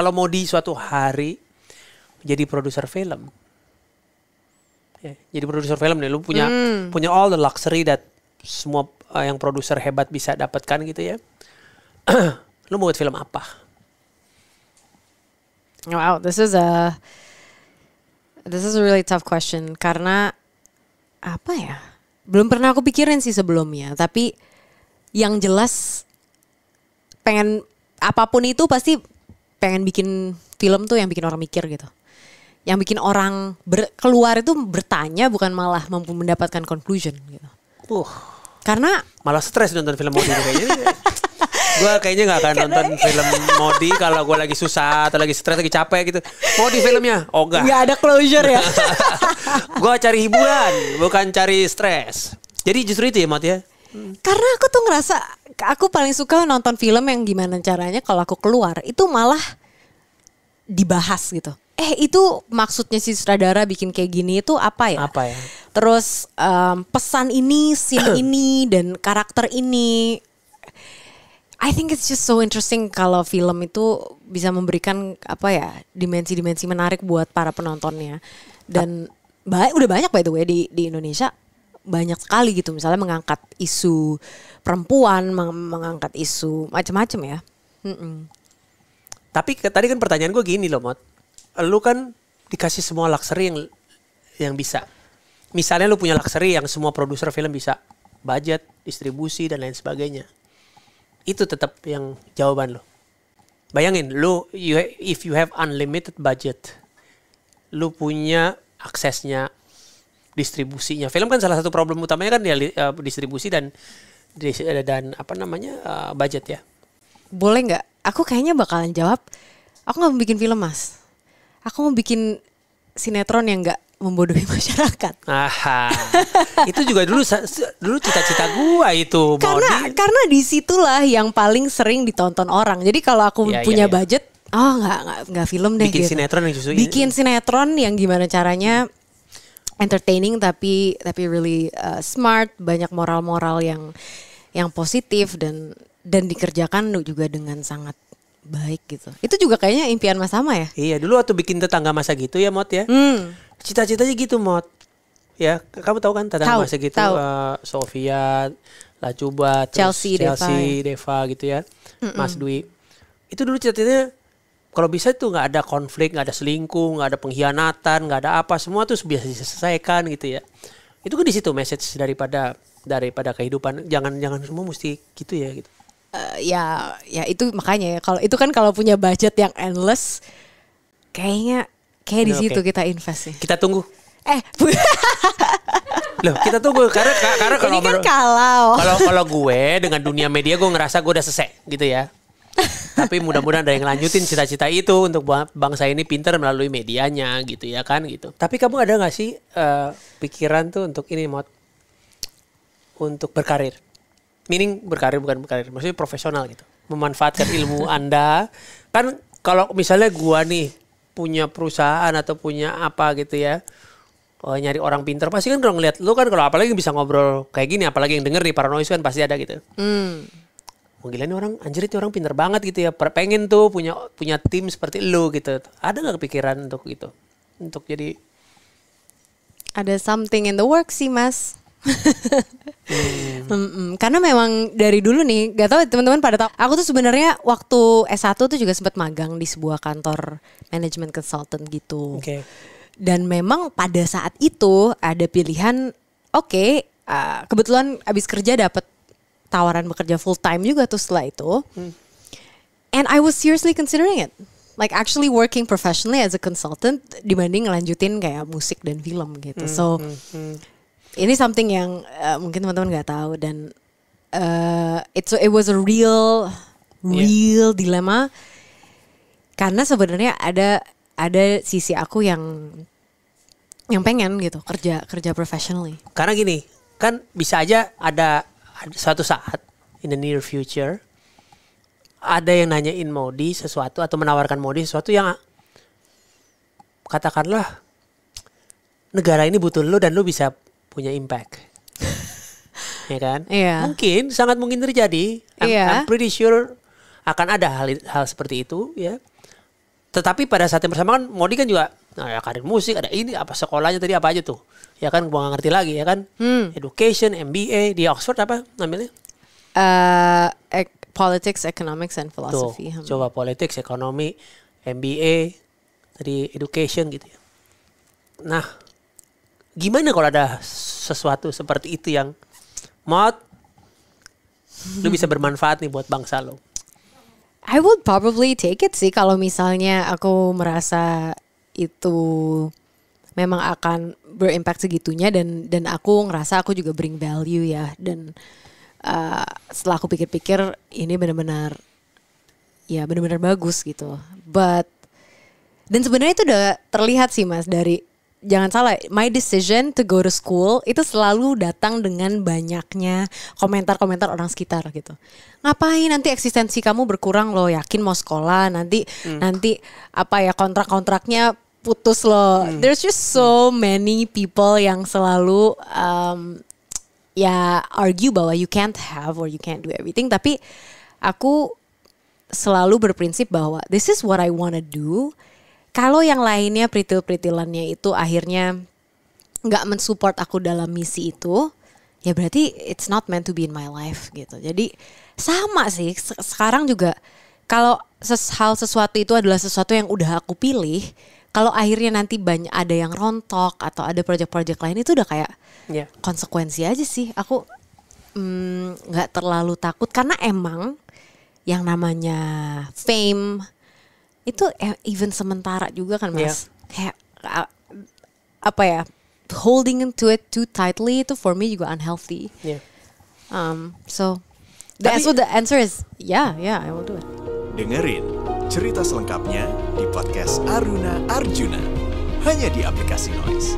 kalau mau di suatu hari jadi produser film. Ya, jadi produser film nih, lu punya all the luxury that semua yang produser hebat bisa dapatkan gitu ya. Lu mau buat film apa? Wow, this is a really tough question karena apa ya? Belum pernah aku pikirin sih sebelumnya, tapi yang jelas pengen apapun itu pasti pengen bikin film tuh yang bikin orang mikir gitu. Yang bikin orang keluar itu bertanya bukan malah mampu mendapatkan conclusion gitu. Karena malah stres nonton film Modi kayaknya. Gue kayaknya gak akan nonton film Modi kalau gue lagi susah atau lagi stres, lagi capek gitu. Modi filmnya? Oh enggak. Gak ada closure ya. Gue cari hiburan, bukan cari stres. Jadi justru itu ya Mot ya. Karena aku tuh ngerasa aku paling suka nonton film yang gimana caranya kalau aku keluar itu malah dibahas gitu. Itu maksudnya si sutradara bikin kayak gini itu apa ya? Apa ya? Terus pesan ini, scene ini dan karakter ini. I think it's just so interesting kalau film itu bisa memberikan apa ya, dimensi-dimensi menarik buat para penontonnya. Dan udah banyak by the way di Indonesia banyak sekali gitu, misalnya mengangkat isu perempuan, mengangkat isu macam-macam ya. Tapi tadi kan pertanyaan gue gini loh Mot, lu kan dikasih semua luxury yang bisa. Misalnya lu punya luxury yang semua produser film bisa, budget, distribusi dan lain sebagainya. Itu tetap yang jawaban lo. Bayangin lu if you have unlimited budget, lu punya aksesnya, distribusinya. Film kan salah satu problem utamanya kan ya distribusi dan apa namanya budget ya. Boleh nggak? Aku kayaknya bakalan jawab, aku nggak mau bikin film Mas. Aku mau bikin sinetron yang nggak membodohi masyarakat. Itu juga dulu cita-cita gua itu. Karena disitulah yang paling sering ditonton orang. Jadi kalau aku punya budget, nggak film deh. Bikin gitu. sinetron yang justru bikin sinetron yang gimana caranya entertaining tapi really smart, banyak moral-moral yang positif dan dikerjakan juga dengan sangat baik gitu. Itu juga kayaknya impian Mas Tama ya? Iya, dulu waktu bikin Tetangga Masa Gitu ya Mot ya. Cita-citanya gitu Mot. Ya, kamu tahu kan Tetangga Masa Gitu, Sofia, Lacuba, Chelsea, Deva gitu ya. Mas Dwi. Itu dulu cita-citanya kalau bisa tuh nggak ada konflik, nggak ada selingkuh, nggak ada pengkhianatan, nggak ada apa, semua tuh biasa diselesaikan gitu ya. Itu kan di situ message daripada kehidupan. Jangan semua mesti gitu ya gitu. Ya itu makanya ya, kalau itu kan kalau punya budget yang endless kayak di situ kita invest ya. Kita tunggu. Loh, kita tunggu karena kalau ini kan kalau gue dengan dunia media gue ngerasa gue udah selesai gitu ya. Tapi mudah-mudahan ada yang lanjutin cita-cita itu untuk bangsa ini pintar melalui medianya gitu ya kan gitu. Tapi kamu ada nggak sih pikiran tuh untuk ini Mot, untuk berkarir? Meaning berkarir bukan berkarir, maksudnya profesional gitu. Memanfaatkan ilmu Anda. Kan kalau misalnya gua nih punya perusahaan atau punya apa gitu ya, nyari orang pintar pasti kan kalau ngeliat lu kan, kalau apalagi bisa ngobrol kayak gini, apalagi yang denger nih Paranoid kan pasti ada gitu. Gila nih orang, anjir itu orang pintar banget gitu ya. Pengen tuh punya tim seperti lu gitu. Ada nggak kepikiran untuk itu? Untuk jadi ada something in the works sih Mas. Karena memang dari dulu nih, gak tahu teman-teman pada tahu, aku tuh sebenarnya waktu S1 tuh juga sempat magang di sebuah kantor management consultant gitu. Dan memang pada saat itu ada pilihan, kebetulan abis kerja dapat tawaran bekerja full time juga tuh setelah itu. And I was seriously considering it. Like actually working professionally as a consultant dibanding ngelanjutin kayak musik dan film gitu. Ini something yang mungkin teman-teman nggak tahu dan it was a real dilema karena sebenarnya ada sisi aku yang pengen gitu kerja professionally. Karena gini, kan bisa aja ada suatu saat in the near future ada yang nanyain Modi sesuatu atau menawarkan Modi sesuatu yang katakanlah negara ini butuh lo dan lo bisa punya impact. Ya kan? Mungkin, sangat mungkin terjadi. I'm pretty sure akan ada hal seperti itu ya. Tetapi pada saat yang bersamaan Modi kan juga ya karir musik, ada ini apa sekolahnya tadi apa aja tuh. Ya kan gua gak ngerti lagi ya kan. Education, MBA di Oxford apa namanya? Politics, Economics, and Philosophy. Tuh, coba politics, ekonomi, MBA, tadi education gitu ya. Nah, gimana kalau ada sesuatu seperti itu yang lu bisa bermanfaat nih buat bangsa lo? I would probably take it sih kalau misalnya aku merasa itu memang akan berimpact segitunya dan aku ngerasa aku juga bring value ya, dan setelah aku pikir-pikir ini benar-benar bagus gitu. Dan sebenarnya itu udah terlihat sih Mas, dari jangan salah, my decision to go to school itu selalu datang dengan banyaknya komentar-komentar orang sekitar gitu. Ngapain nanti eksistensi kamu berkurang loh, yakin mau sekolah nanti apa ya kontrak-kontraknya putus loh. There's just so many people yang selalu ya argue bahwa you can't have or you can't do everything. Tapi aku selalu berprinsip bahwa this is what I wanna do. Kalau yang lainnya peritil-peritilannya itu akhirnya gak mensupport aku dalam misi itu, ya berarti it's not meant to be in my life gitu. Jadi sama sih sekarang juga, kalau hal sesuatu itu adalah sesuatu yang udah aku pilih, kalau akhirnya nanti banyak ada yang rontok atau ada project-project lain, itu udah kayak konsekuensi aja sih. Aku gak terlalu takut karena emang yang namanya fame itu even sementara juga kan Mas. Kayak apa ya, holding to it too tightly itu for me juga unhealthy. So that's what the answer is. Yeah, I will do it. Dengerin cerita selengkapnya di podcast Aruna Arjuna hanya di aplikasi Noise.